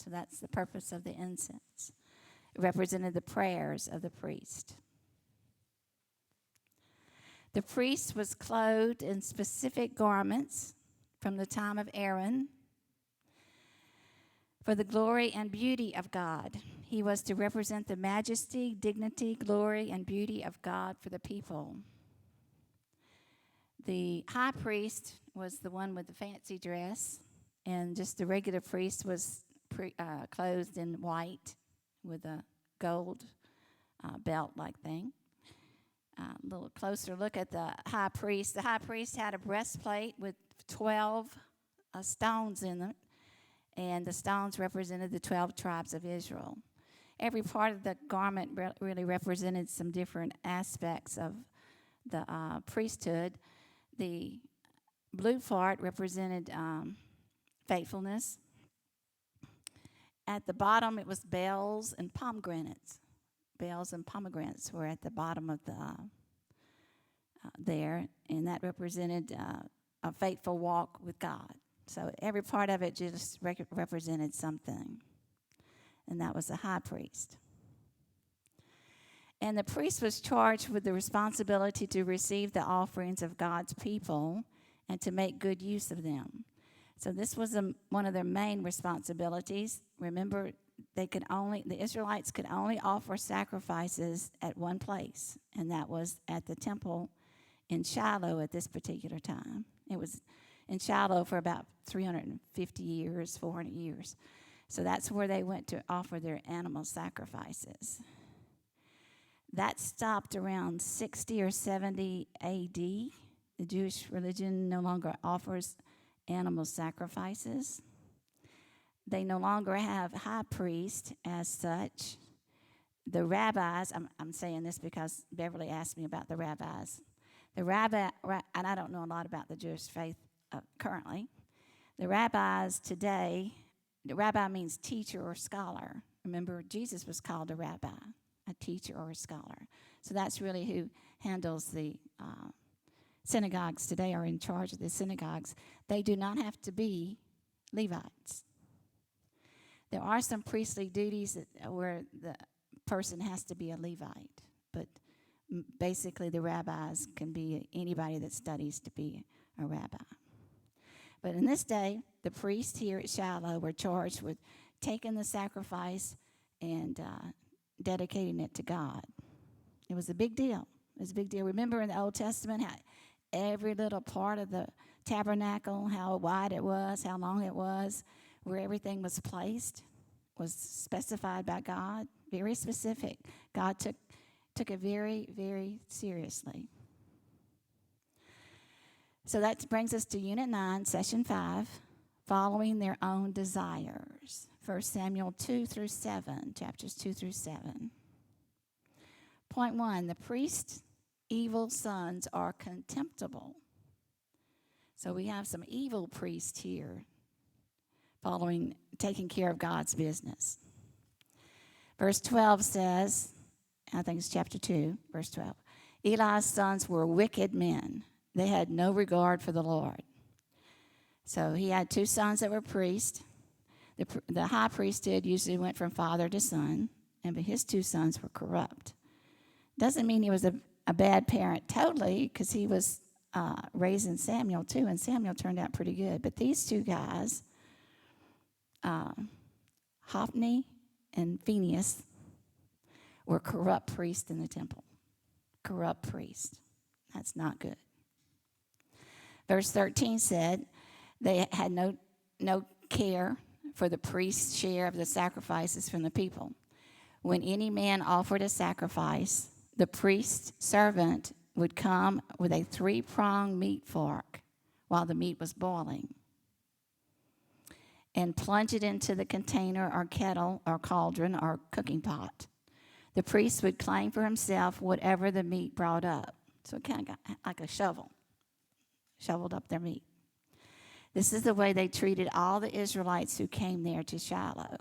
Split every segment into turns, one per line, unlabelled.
So that's the purpose of the incense. It represented the prayers of the priest. The priest was clothed in specific garments from the time of Aaron for the glory and beauty of God. He was to represent the majesty, dignity, glory, and beauty of God for the people. The high priest was the one with the fancy dress, and just the regular priest was clothed in white with a gold belt-like thing. A little closer look at the high priest. The high priest had a breastplate with 12 stones in it, and the stones represented the 12 tribes of Israel. Every part of the garment really represented some different aspects of the priesthood. The blue part represented faithfulness. At the bottom, it was bells and pomegranates. Bells and pomegranates were at the bottom of the there, and that represented a faithful walk with God. So every part of it just represented something, and that was the high priest. And the priest was charged with the responsibility to receive the offerings of God's people and to make good use of them. So this was one of their main responsibilities. Remember, the Israelites could only offer sacrifices at one place, and that was at the temple in Shiloh at this particular time. It was in Shiloh for about 350 years, 400 years. So that's where they went to offer their animal sacrifices. That stopped around 60 or 70 A.D. The Jewish religion no longer offers animal sacrifices. They no longer have high priest as such. The rabbis, I'm saying this because Beverly asked me about the rabbis. The rabbi, and I don't know a lot about the Jewish faith currently. The rabbis today, the rabbi means teacher or scholar. Remember, Jesus was called a rabbi, a teacher or a scholar. So that's really who handles the synagogues today, or in charge of the synagogues. They do not have to be Levites. There are some priestly duties where the person has to be a Levite, but basically the rabbis can be anybody that studies to be a rabbi. But in this day, the priests here at Shiloh were charged with taking the sacrifice and dedicating it to God. It was a big deal. It was a big deal. Remember in the Old Testament how every little part of the tabernacle, how wide it was, how long it was, where everything was placed, was specified by God, very specific. God took it very, very seriously. So that brings us to Unit 9, Session 5, following their own desires. 1 Samuel 2 through 7, chapters 2 through 7. Point 1, the priest's evil sons are contemptible. So we have some evil priests here taking care of God's business. Verse 12 says, I think it's chapter 2, verse 12. Eli's sons were wicked men. They had no regard for the Lord. So he had two sons that were priests. The high priesthood usually went from father to son, but his two sons were corrupt. Doesn't mean he was a bad parent totally, because he was raising Samuel too, and Samuel turned out pretty good. But these two guys, Hophni and Phinehas, were corrupt priests in the temple. Corrupt priests. That's not good. Verse 13 said they had no care for the priest's share of the sacrifices from the people. When any man offered a sacrifice, the priest's servant would come with a three-pronged meat fork while the meat was boiling and plunge it into the container or kettle or cauldron or cooking pot. The priest would claim for himself whatever the meat brought up. So it kind of got like a shoveled up their meat. This is the way they treated all the Israelites who came there to Shiloh.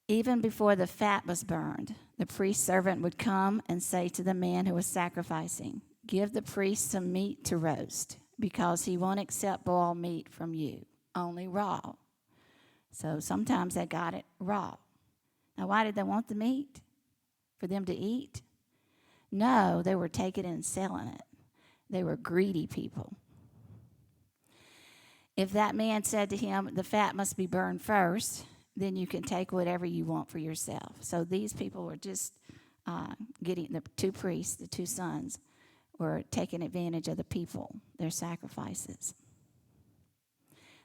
Even before the fat was burned, the priest's servant would come and say to the man who was sacrificing, "Give the priest some meat to roast, because he won't accept boiled meat from you, only raw." So sometimes they got it raw. Now, why did they want the meat? For them to eat? No, they were taking it and selling it. They were greedy people. If that man said to him, the fat must be burned first, then you can take whatever you want for yourself. So these people were just getting, the two priests, the two sons, were taking advantage of the people, their sacrifices.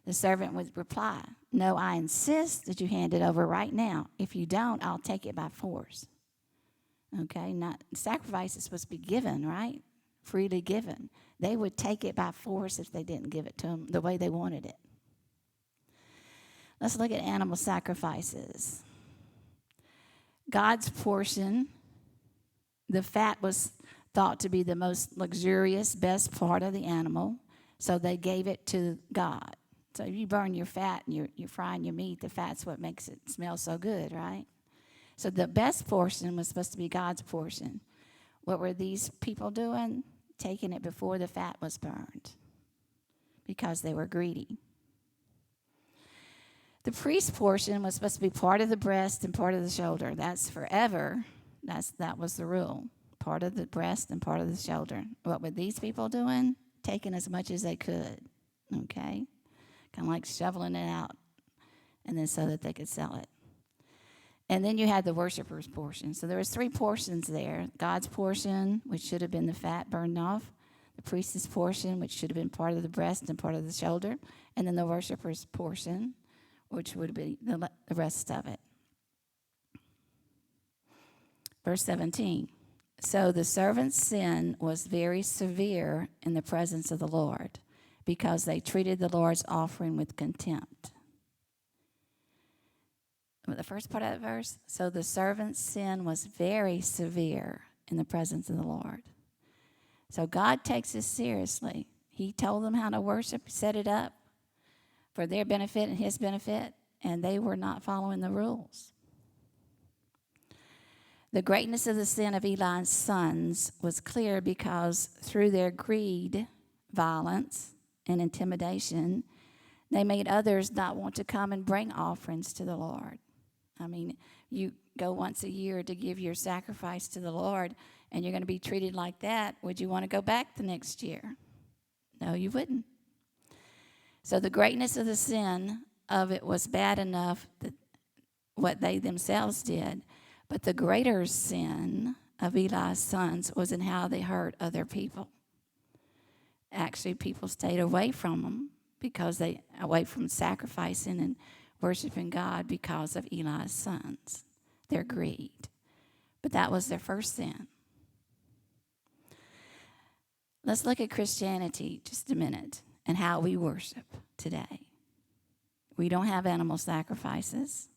The servant would reply, no, I insist that you hand it over right now. If you don't, I'll take it by force. Okay, not sacrifice is supposed to be given, right? Freely given. They would take it by force if they didn't give it to them the way they wanted it. Let's look at animal sacrifices. God's portion, the fat was thought to be the most luxurious, best part of the animal, so they gave it to God. So if you burn your fat and you're frying your meat, the fat's what makes it smell so good, right? So the best portion was supposed to be God's portion. What were these people doing? Taking it before the fat was burned because they were greedy. The priest's portion was supposed to be part of the breast and part of the shoulder. That's forever. That was the rule. Part of the breast and part of the shoulder. What were these people doing? Taking as much as they could, okay? Kind of like shoveling it out, and then so that they could sell it. And then you had the worshiper's portion. So there was 3 portions there. God's portion, which should have been the fat burned off. The priest's portion, which should have been part of the breast and part of the shoulder. And then the worshiper's portion, which would be the rest of it. Verse 17. So the servant's sin was very severe in the presence of the Lord, because they treated the Lord's offering with contempt. The first part of that verse, so the servant's sin was very severe in the presence of the Lord. So God takes this seriously. He told them how to worship, set it up for their benefit and his benefit, and they were not following the rules. The greatness of the sin of Eli's sons was clear because through their greed, violence, and intimidation, they made others not want to come and bring offerings to the Lord. I mean, you go once a year to give your sacrifice to the Lord, and you're going to be treated like that. Would you want to go back the next year? No, you wouldn't. So the greatness of the sin of it was bad enough that what they themselves did, but the greater sin of Eli's sons was in how they hurt other people. Actually, people stayed away from them away from sacrificing and worshiping God because of Eli's sons, their greed. But that was their first sin. Let's look at Christianity just a minute and how we worship today. We don't have animal sacrifices,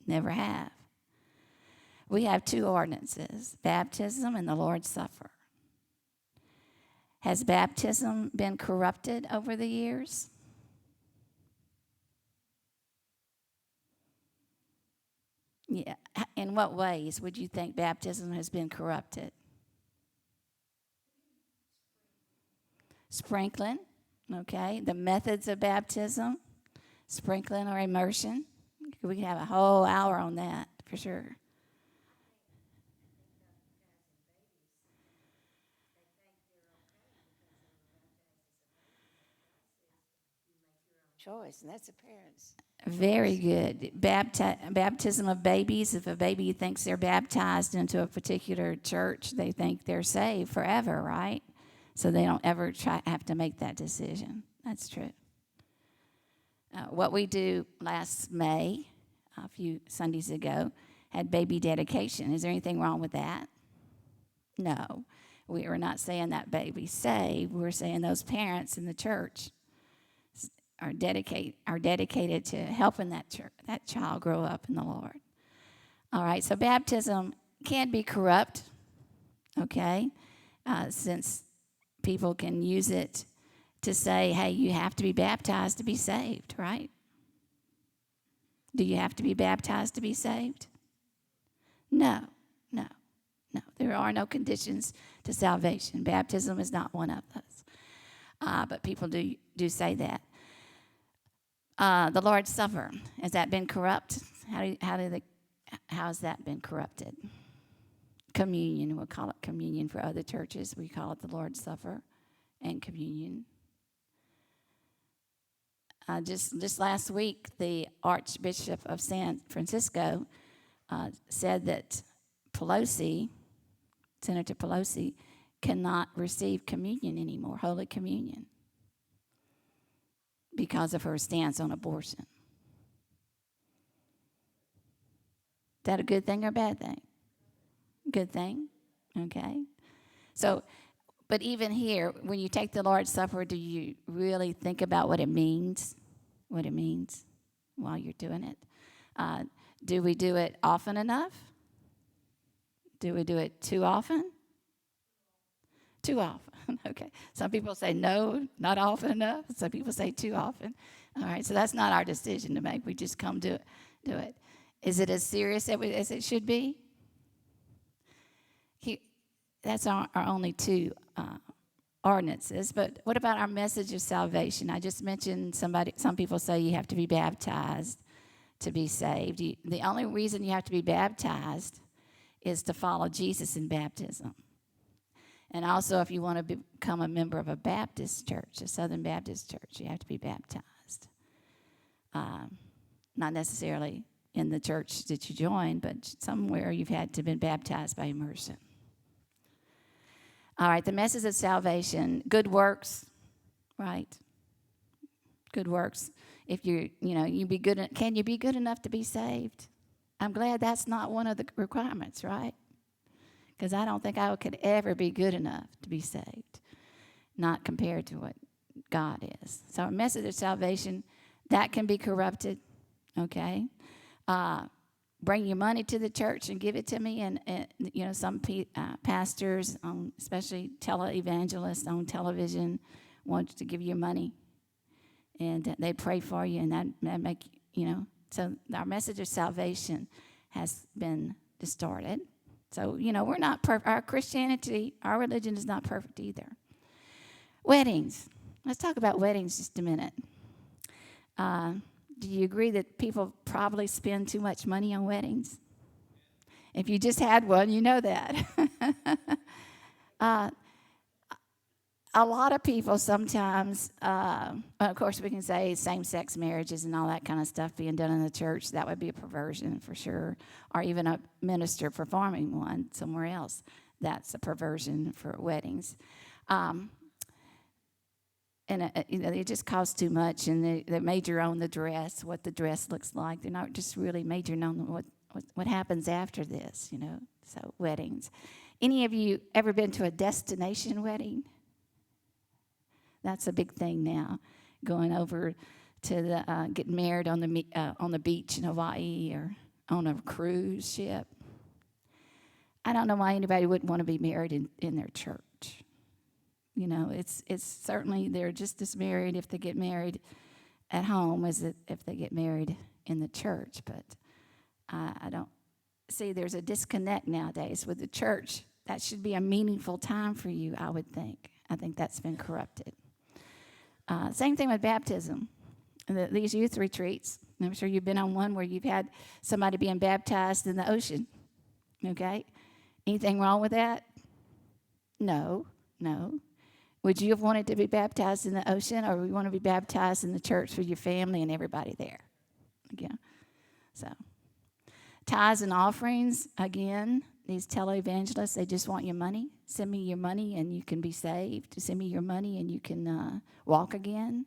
never have. We have 2 ordinances, baptism and the Lord's Supper. Has baptism been corrupted over the years? Yeah. In what ways would you think baptism has been corrupted? Sprinkling, okay. The methods of baptism, sprinkling or immersion. We could have a whole hour on that for sure.
Choice, and that's a parent's.
Very good. Baptism of babies. If a baby thinks they're baptized into a particular church, they think they're saved forever, right? So they don't ever have to make that decision. That's true. What we do last May, a few Sundays ago, had baby dedication. Is there anything wrong with that? No. We are not saying that baby's saved. We're saying those parents in the church are dedicated to helping that child grow up in the Lord. All right, so baptism can be corrupt, okay, since people can use it to say, hey, you have to be baptized to be saved, right? Do you have to be baptized to be saved? No. There are no conditions to salvation. Baptism is not one of those. But people do say that. The Lord's Supper, has that been corrupt? How has that been corrupted? Communion, we'll call it communion for other churches. We call it the Lord's Supper and communion. Just last week, the Archbishop of San Francisco said that Senator Pelosi, cannot receive communion anymore, Holy Communion, because of her stance on abortion. Is that a good thing or a bad thing? Good thing, okay. So, but even here, when you take the Lord's Supper, do you really think about what it means? What it means while you're doing it? Do we do it often enough? Do we do it too often? Too often, okay. Some people say no, not often enough. Some people say too often. All right, so that's not our decision to make. We just come do it. Is it as serious as it should be? That's our only two ordinances. But what about our message of salvation? I just mentioned some people say you have to be baptized to be saved. The only reason you have to be baptized is to follow Jesus in baptism. And also, if you want to become a member of a Baptist church, a Southern Baptist church, you have to be baptized. Not necessarily in the church that you join, but somewhere you've had to been baptized by immersion. All right, the message of salvation, good works, right? Good works. If you be good, can you be good enough to be saved? I'm glad that's not one of the requirements, right? Because I don't think I could ever be good enough to be saved, not compared to what God is. So our message of salvation, that can be corrupted, okay? Bring your money to the church and give it to me. And some pastors, especially televangelists on television, want to give you money. And they pray for you, and that make, So our message of salvation has been distorted. So, we're not perfect. Our Christianity, our religion is not perfect either. Weddings. Let's talk about weddings just a minute. Do you agree that people probably spend too much money on weddings? If you just had one, you know that. A lot of people sometimes, of course, we can say same-sex marriages and all that kind of stuff being done in the church. That would be a perversion for sure, or even a minister performing one somewhere else. That's a perversion for weddings. It just costs too much, and they major on the dress, what the dress looks like. They're not just really majoring on what happens after this, So weddings. Any of you ever been to a destination wedding? That's a big thing now, going over to get married on the beach in Hawaii or on a cruise ship. I don't know why anybody wouldn't want to be married in their church. It's certainly they're just as married if they get married at home as if they get married in the church. But I don't see there's a disconnect nowadays with the church. That should be a meaningful time for you, I would think. I think that's been corrupted. Same thing with baptism. These youth retreats, I'm sure you've been on one where you've had somebody being baptized in the ocean, okay? Anything wrong with that? No. Would you have wanted to be baptized in the ocean, or would you want to be baptized in the church with your family and everybody there? Again, so tithes and offerings, again, these televangelists, they just want your money. Send me your money and you can be saved. Send me your money and you can walk again.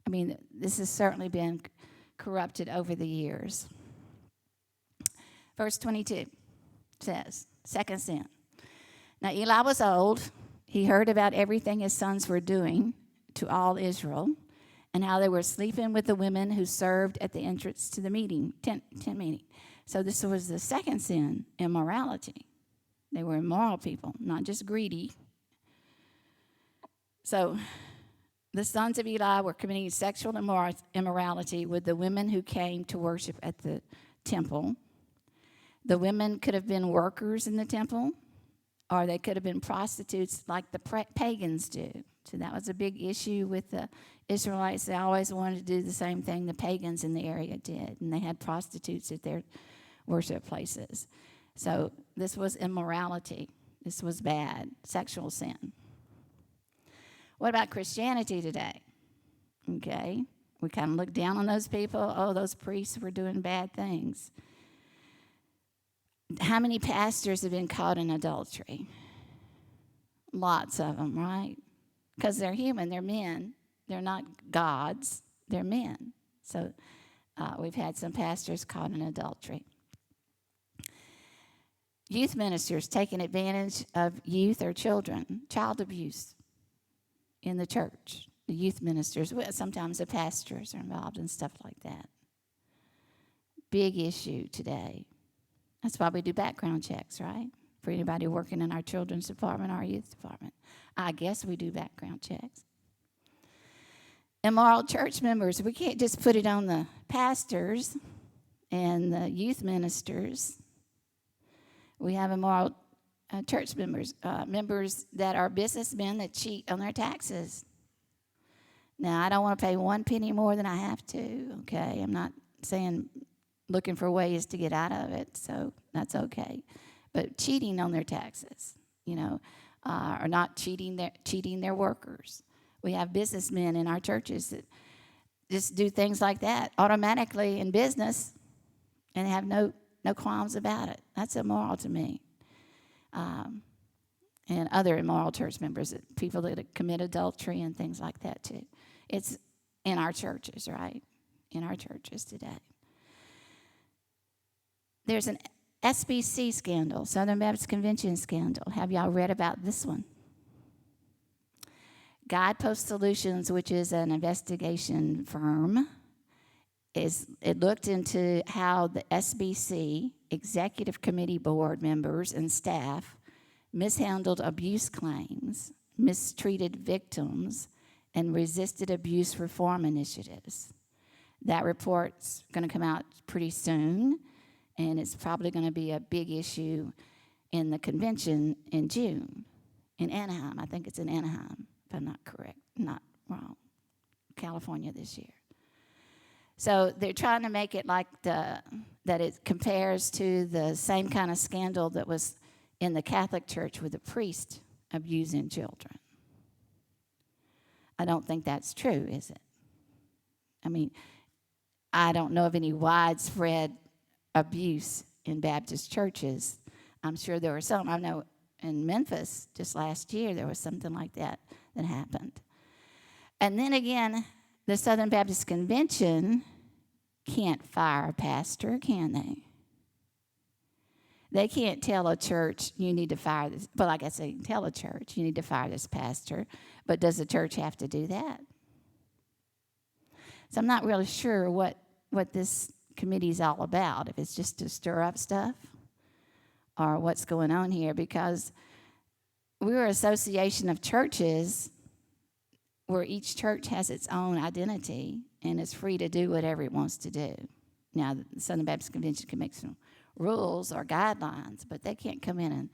I mean, this has certainly been corrupted over the years. Verse 22 says, second sin. Now Eli was old. He heard about everything his sons were doing to all Israel and how they were sleeping with the women who served at the entrance to the tent meeting. So this was the second sin, immorality. They were immoral people, not just greedy. So the sons of Eli were committing sexual immorality with the women who came to worship at the temple. The women could have been workers in the temple, or they could have been prostitutes like the pagans do. So that was a big issue with the Israelites, they always wanted to do the same thing the pagans in the area did, and they had prostitutes at their worship places. So this was immorality. This was bad, sexual sin. What about Christianity today? Okay, we kind of look down on those people. Oh, those priests were doing bad things. How many pastors have been caught in adultery? Lots of them, right? Because they're human, they're men. They're not gods, they're men. So we've had some pastors caught in adultery. Youth ministers taking advantage of youth or children, child abuse in the church. The youth ministers, sometimes the pastors are involved in stuff like that. Big issue today. That's why we do background checks, right? For anybody working in our children's department or our youth department. I guess we do background checks. Immoral church members, we can't just put it on the pastors and the youth ministers. We have immoral church members, members that are businessmen that cheat on their taxes. Now, I don't want to pay 1 penny more than I have to, okay? I'm not saying looking for ways to get out of it, so that's okay. But cheating on their taxes, or not cheating their workers. We have businessmen in our churches that just do things like that automatically in business and have no qualms about it. That's immoral to me. And other immoral church members, people that commit adultery and things like that too. It's in our churches, right? In our churches today. There's an SBC scandal, Southern Baptist Convention scandal. Have y'all read about this one? Guidepost Solutions, which is an investigation firm, it looked into how the SBC Executive Committee board members and staff mishandled abuse claims, mistreated victims, and resisted abuse reform initiatives. That report's going to come out pretty soon, and it's probably going to be a big issue in the convention in June in Anaheim. I think it's in Anaheim, if I'm not wrong, California this year. So they're trying to make it like that it compares to the same kind of scandal that was in the Catholic Church with the priest abusing children. I don't think that's true, is it? I mean, I don't know of any widespread abuse in Baptist churches. I'm sure there were some. I know in Memphis just last year there was something like that happened. And then again, the Southern Baptist Convention can't fire a pastor, can they? They can't tell a church, you need to fire this. Well, I guess they can tell a church, you need to fire this pastor. But does the church have to do that? So I'm not really sure what this committee is all about, if it's just to stir up stuff or what's going on here, because we're an association of churches where each church has its own identity and is free to do whatever it wants to do. Now, the Southern Baptist Convention can make some rules or guidelines, but they can't come in and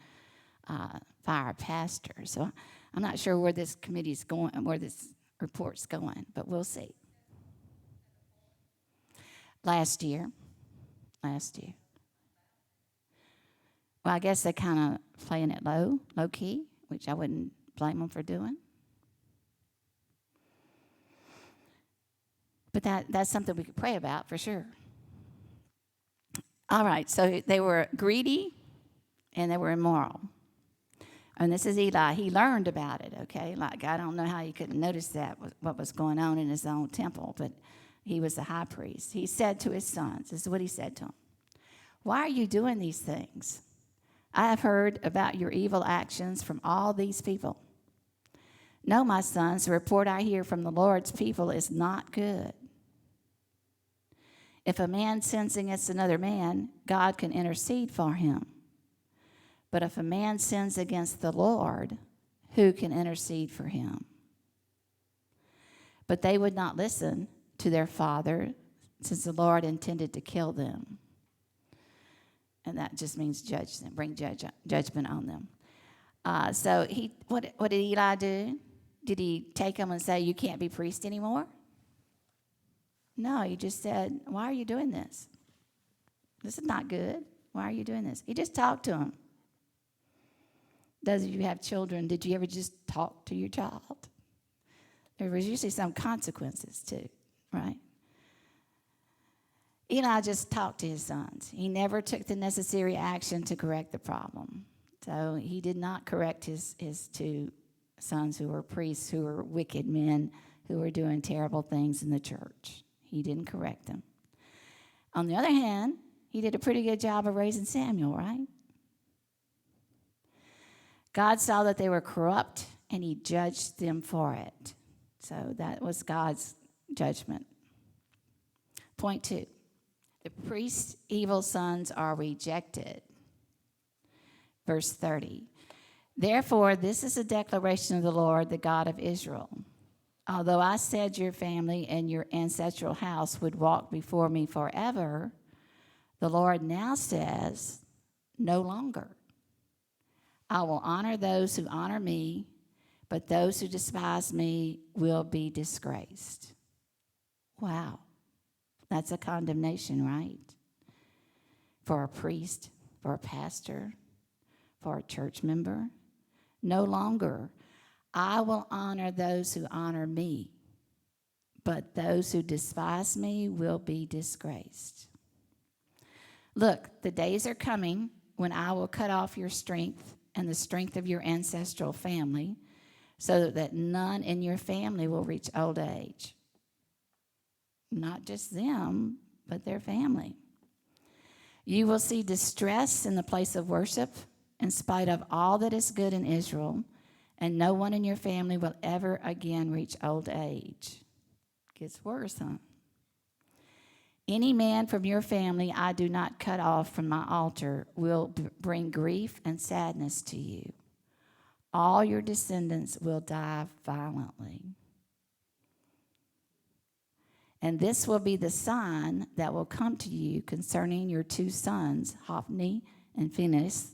fire a pastor. So I'm not sure where this committee's going, where this report's going, but we'll see. Last year. Well, I guess they're kind of playing it low key, which I wouldn't blame them for doing. But that's something we could pray about for sure. All right, so they were greedy and they were immoral. And this is Eli. He learned about it, okay? Like, I don't know how he couldn't notice that, what was going on in his own temple, but he was the high priest. He said to his sons, this is what he said to them, "Why are you doing these things? I have heard about your evil actions from all these people. No, my sons, the report I hear from the Lord's people is not good. If a man sins against another man, God can intercede for him. But if a man sins against the Lord, who can intercede for him?" But they would not listen to their father, since the Lord intended to kill them. And that just means judge them, bring judgment on them. So what did Eli do? Did he take them and say, you can't be priest anymore? No, he just said, why are you doing this? This is not good. Why are you doing this? He just talked to them. Those of you who have children, did you ever just talk to your child? There was usually some consequences too, right? Eli just talked to his sons. He never took the necessary action to correct the problem. So he did not correct his two sons who were priests, who were wicked men, who were doing terrible things in the church. He didn't correct them. On the other hand, he did a pretty good job of raising Samuel, right? God saw that they were corrupt, and he judged them for it. So that was God's judgment. Point 2. The priest's evil sons are rejected. Verse 30. Therefore, this is a declaration of the Lord, the God of Israel. Although I said your family and your ancestral house would walk before me forever, the Lord now says, no longer. I will honor those who honor me, but those who despise me will be disgraced. Wow. That's a condemnation, right? For a priest, for a pastor, for a church member. No longer. I will honor those who honor me, but those who despise me will be disgraced. Look, the days are coming when I will cut off your strength and the strength of your ancestral family, so that none in your family will reach old age. Not just them, but their family. You will see distress in the place of worship in spite of all that is good in Israel, and no one in your family will ever again reach old age. Gets worse, huh? Any man from your family I do not cut off from my altar will bring grief and sadness to you. All your descendants will die violently. And this will be the sign that will come to you concerning your two sons, Hophni and Phinehas.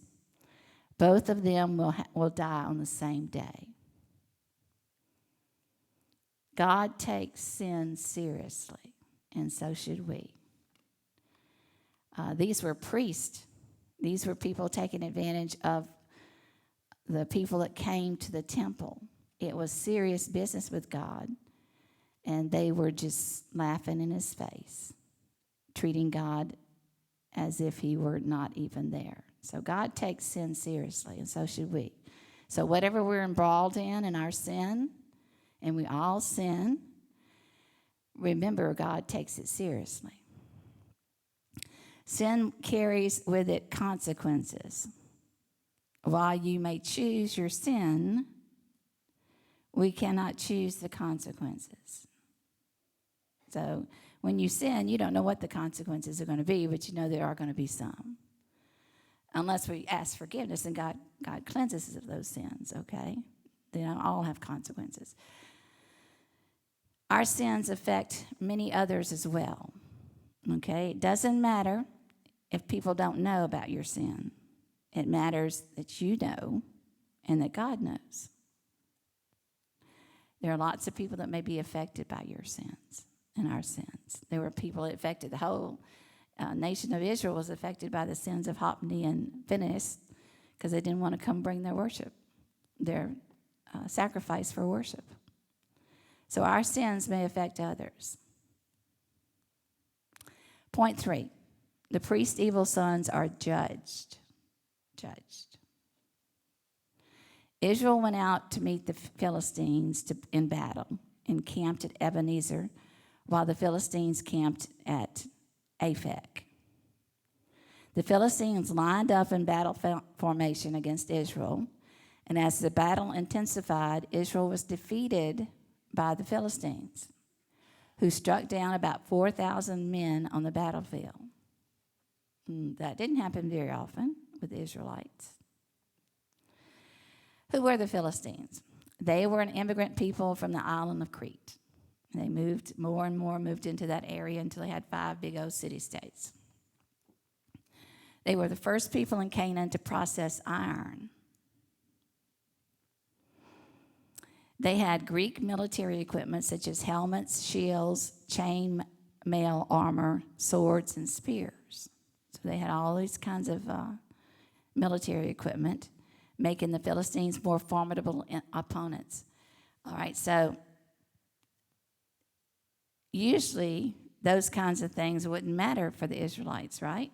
Both of them will die on the same day. God takes sin seriously, and so should we. These were priests. These were people taking advantage of the people that came to the temple. It was serious business with God, and they were just laughing in his face, treating God as if he were not even there. So God takes sin seriously, and so should we. So whatever we're embroiled in our sin, and we all sin, remember God takes it seriously. Sin carries with it consequences. While you may choose your sin, we cannot choose the consequences. So when you sin, you don't know what the consequences are going to be, but you know there are going to be some. Unless we ask forgiveness and God cleanses us of those sins, okay? They don't all have consequences. Our sins affect many others as well, okay? It doesn't matter if people don't know about your sin. It matters that you know and that God knows. There are lots of people that may be affected by your sins and our sins. There were people that affected the whole nation of Israel was affected by the sins of Hophni and Phinehas because they didn't want to come bring their worship, their sacrifice for worship. So our sins may affect others. Point 3, the priest's evil sons are judged. Israel went out to meet the Philistines in battle and camped at Ebenezer, while the Philistines camped at Aphek. The Philistines lined up in battle formation against Israel, and as the battle intensified, Israel was defeated by the Philistines, who struck down about 4,000 men on the battlefield. That didn't happen very often with the Israelites. Who were the Philistines? They were an immigrant people from the island of Crete. They moved more and more into that area until they had 5 big old city-states. They were the first people in Canaan to process iron. They had Greek military equipment such as helmets, shields, chain mail armor, swords, and spears. So they had all these kinds of military equipment, making the Philistines more formidable opponents. All right, so usually those kinds of things wouldn't matter for the Israelites, right?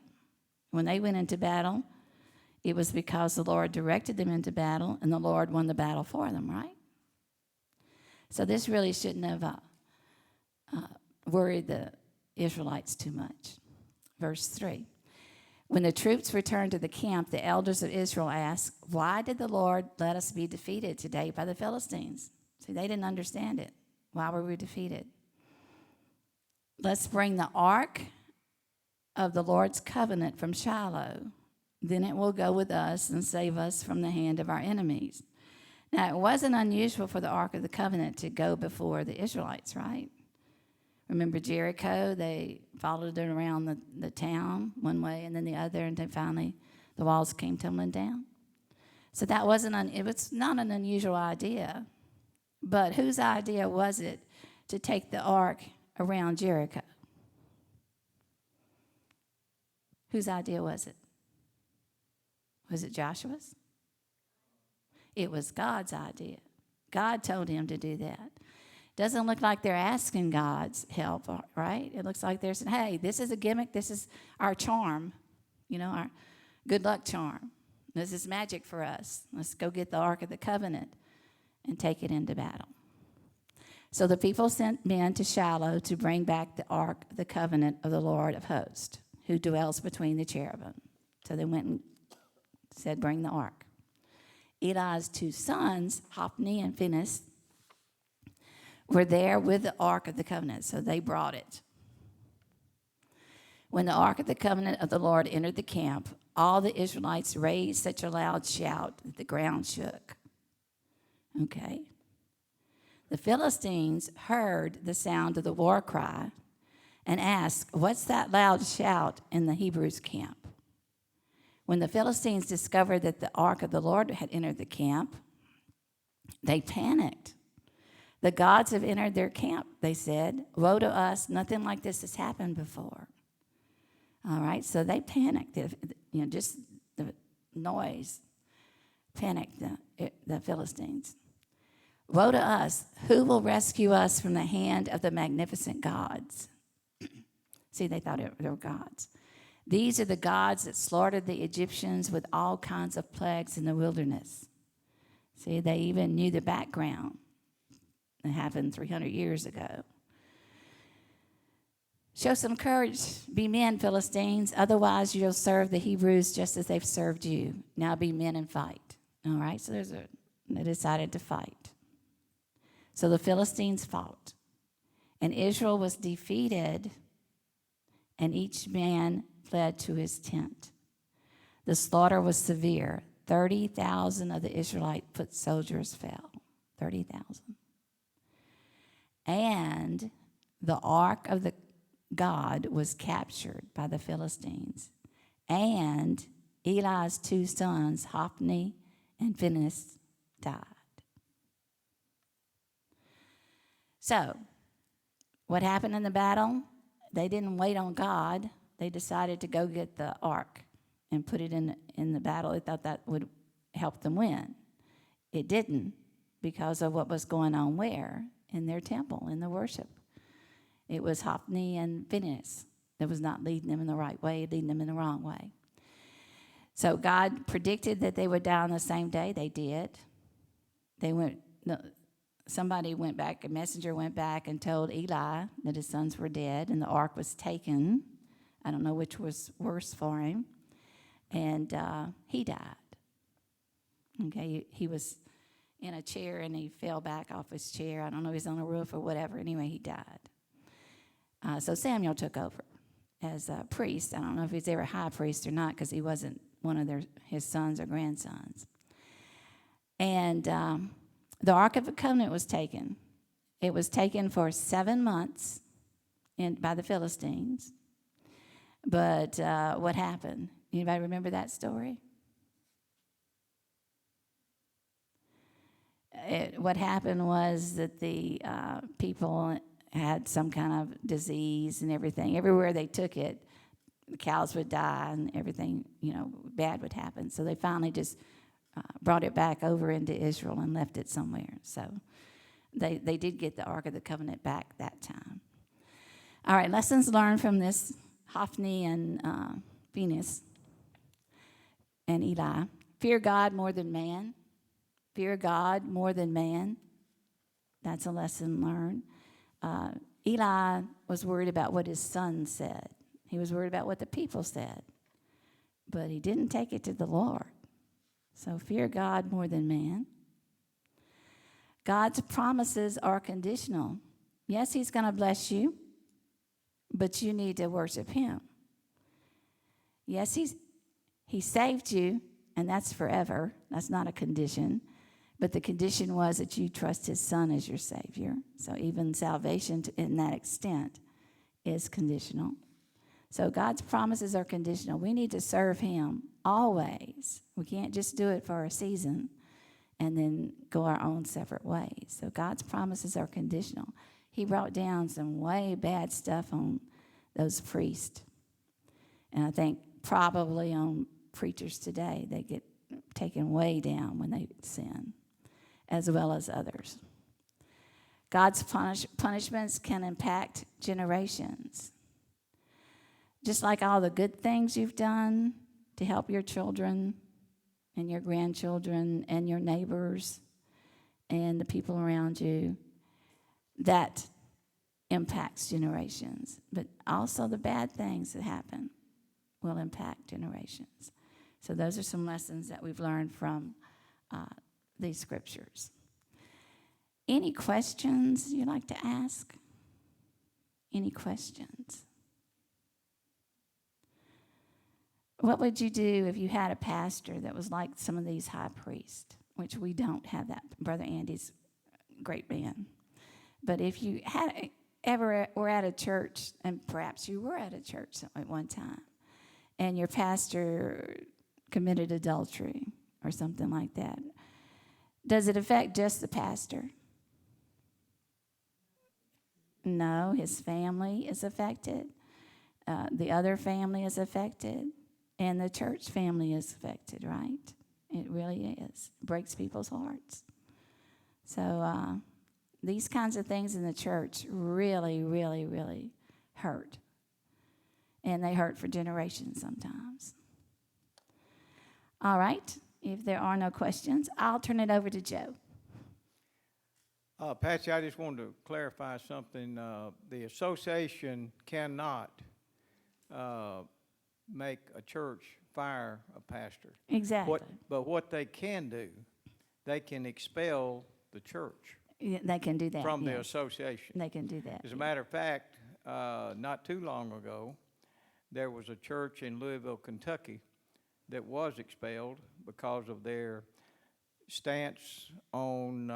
When they went into battle, it was because the Lord directed them into battle, and the Lord won the battle for them, right? So this really shouldn't have worried the Israelites too much. Verse 3. When the troops returned to the camp, the elders of Israel asked, "Why did the Lord let us be defeated today by the Philistines?" See, they didn't understand it. Why were we defeated? "Let's bring the ark of the Lord's covenant from Shiloh. Then it will go with us and save us from the hand of our enemies." Now, it wasn't unusual for the ark of the covenant to go before the Israelites, right? Remember Jericho? They followed it around the town one way and then the other, and then finally the walls came tumbling down. So that it was not an unusual idea. But whose idea was it to take the ark around Jericho? Whose idea was it? Was it Joshua's? It was God's idea. God told him to do that. Doesn't look like they're asking God's help, right? It looks like they're saying, hey, this is a gimmick. This is our charm, our good luck charm. This is magic for us. Let's go get the Ark of the Covenant and take it into battle. So the people sent men to Shiloh to bring back the Ark of the Covenant of the Lord of hosts, who dwells between the cherubim. So they went and said, bring the ark. Eli's two sons, Hophni and Phinehas, were there with the Ark of the Covenant, so they brought it. When the Ark of the Covenant of the Lord entered the camp, all the Israelites raised such a loud shout that the ground shook. Okay. The Philistines heard the sound of the war cry and asked, "What's that loud shout in the Hebrews' camp?" When the Philistines discovered that the Ark of the Lord had entered the camp, they panicked. "The gods have entered their camp," they said. "Woe to us, nothing like this has happened before." All right, so they panicked. Just the noise panicked the Philistines. "Woe to us, who will rescue us from the hand of the magnificent gods?" See, they thought they were gods. "These are the gods that slaughtered the Egyptians with all kinds of plagues in the wilderness." See, they even knew the background. It happened 300 years ago. "Show some courage, be men, Philistines, otherwise you'll serve the Hebrews just as they've served you. Now be men and fight." All right, so they decided to fight. So the Philistines fought, and Israel was defeated, and each man fled to his tent. The slaughter was severe. 30,000 of the Israelite foot soldiers fell. 30,000. And the ark of the God was captured by the Philistines. And Eli's two sons, Hophni and Phinehas, died. So, what happened in the battle? They didn't wait on God. They decided to go get the ark and put it in the battle. They thought that would help them win. It didn't, because of what was going on where? In their temple, in the worship. It was Hophni and Phinehas that was not leading them in the right way, leading them in the wrong way. So God predicted that they would die on the same day. They did. Somebody went back, a messenger went back and told Eli that his sons were dead and the ark was taken. I don't know which was worse for him. And he died. Okay, he was in a chair and he fell back off his chair. I don't know if he's on a roof or whatever. Anyway, he died. So Samuel took over as a priest. I don't know if he's ever high priest or not, because he wasn't one of his sons or grandsons. And the Ark of the Covenant was taken. It was taken for 7 months by the Philistines. But what happened? Anybody remember that story? what happened was that the people had some kind of disease and everything. Everywhere they took it, the cows would die and everything, bad would happen. So they finally just brought it back over into Israel and left it somewhere. So they did get the Ark of the Covenant back that time. All right, lessons learned from this Hophni and Phinehas and Eli. Fear God more than man. Fear God more than man. That's a lesson learned. Eli was worried about what his son said. He was worried about what the people said. But he didn't take it to the Lord. So fear God more than man. God's promises are conditional. Yes, he's going to bless you, but you need to worship him. Yes, he saved you, and that's forever. That's not a condition. But the condition was that you trust his son as your Savior. So even salvation in that extent is conditional. So God's promises are conditional. We need to serve him always. We can't just do it for a season and then go our own separate ways. So God's promises are conditional. He brought down some way bad stuff on those priests. And I think probably on preachers today, they get taken way down when they sin, as well as others. God's punishments can impact generations. Just like all the good things you've done to help your children and your grandchildren and your neighbors and the people around you, that impacts generations. But also the bad things that happen will impact generations. So those are some lessons that we've learned from these scriptures. Any questions you'd like to ask? Any questions? What would you do if you had a pastor that was like some of these high priests, which we don't have that. Brother Andy's a great man. But if you had ever were at a church, and perhaps you were at a church at one time, and your pastor committed adultery or something like that, does it affect just the pastor? No, his family is affected. The other family is affected. And the church family is affected, right? It really is. It breaks people's hearts. So these kinds of things in the church really, really, really hurt. And they hurt for generations sometimes. All right. If there are no questions, I'll turn it over to Joe.
Patsy, I just wanted to clarify something. The association cannot make a church fire a pastor.
Exactly.
But what they can do, they can expel the church.
Yeah, they can do that.
From the
yes.
association.
They can do that.
As a matter of fact, not too long ago, there was a church in Louisville, Kentucky that was expelled because of their stance on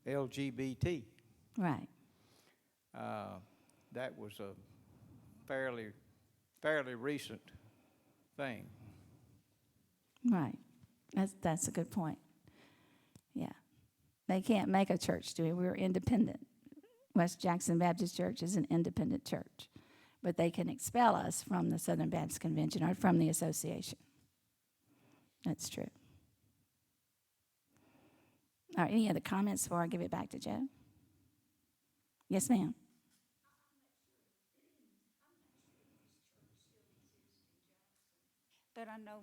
LGBT.
Right.
That was a fairly recent thing.
Right. That's a good point. Yeah. They can't make a church do it. We're independent. West Jackson Baptist Church is an independent church. But they can expel us from the Southern Baptist Convention or from the association. That's true. All right, any other comments before I give it back to Joe? Yes, ma'am.
But I know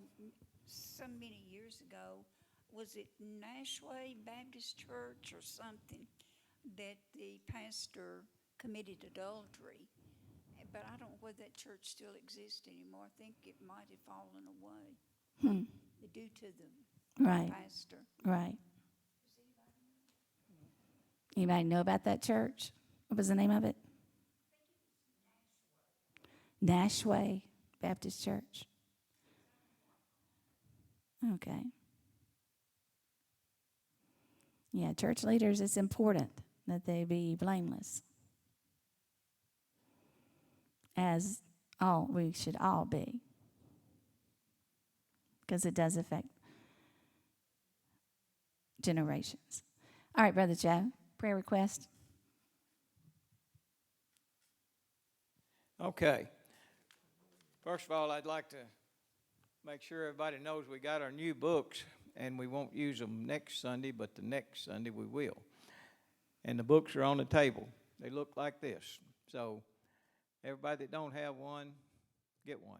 so many years ago, was it Nashway Baptist Church or something, that the pastor committed adultery? But I don't know whether that church still exists anymore. I think it might have fallen away due to the
Right.
pastor.
Right. Anybody know about that church? What was the name of it? Nashway Baptist Church. Okay. Yeah, church leaders, it's important that they be blameless. As we should all be. Because it does affect generations. All right, Brother Joe, prayer request.
Okay. First of all, I'd like to make sure everybody knows we got our new books, and we won't use them next Sunday, but the next Sunday we will. And the books are on the table. They look like this. So everybody that don't have one, get one.